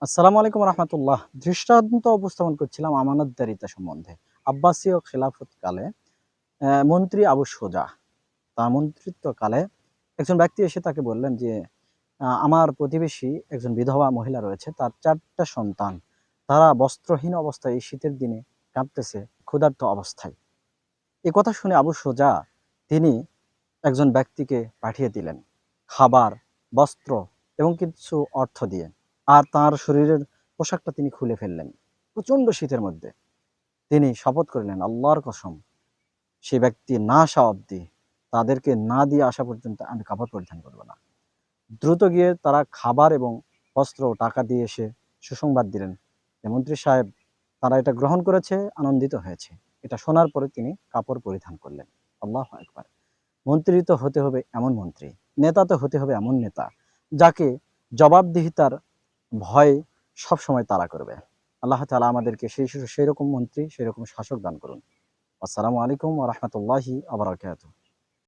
আসসালামু আলাইকুম রহমতুল্লাহ। দৃষ্টান্ত উপস্থাপন করছিলাম আমানতদারিতা সম্বন্ধে। আব্বাসীয় খেলাফতকালে মন্ত্রী আবু সুজা তার মন্ত্রিত্বকালে একজন ব্যক্তি এসে তাকে বললেন যে, আমার প্রতিবেশী একজন বিধবা মহিলা রয়েছে, তার ৪ টা সন্তান। তারা বস্ত্রহীন অবস্থায় এই শীতের দিনে কাঁদতেছে ক্ষুধার্ত অবস্থায়। এ কথা শুনে আবু সুজা তিনি একজন ব্যক্তিকে পাঠিয়ে দিলেন খাবার, বস্ত্র এবং কিছু অর্থ দিয়ে। আর তার শরীরের পোশাকটা তিনি খুলে ফেললেন। প্রচণ্ড শীতের মধ্যে তিনি শপথ করলেন আল্লাহর কসম, সে ব্যক্তি না আসা অবধি, তাদেরকে না দিয়ে আসা পর্যন্ত আমি কাপড় পরিধান করব না। দ্রুত গিয়ে তারা খাবার এবং বস্ত্র ও টাকা দিয়ে এসে সুসংবাদ দিলেন যে, মন্ত্রী সাহেব তারা এটা গ্রহণ করেছে, আনন্দিত হয়েছে। এটা শোনার পরে তিনি কাপড় পরিধান করলেন। আল্লাহু আকবার। মন্ত্রী তো হতে হবে এমন মন্ত্রী, নেতা তো হতে হবে এমন নেতা, যাকে জবাবদিহিতার ভয় সবসময় তাড়া করবে। আল্লাহ তাআলা আমাদেরকে সেই রকম মন্ত্রী, সেই রকম শাসক দান করুন। আসসালামু আলাইকুম ওয়া রাহমাতুল্লাহি ওয়া বারাকাতুহু।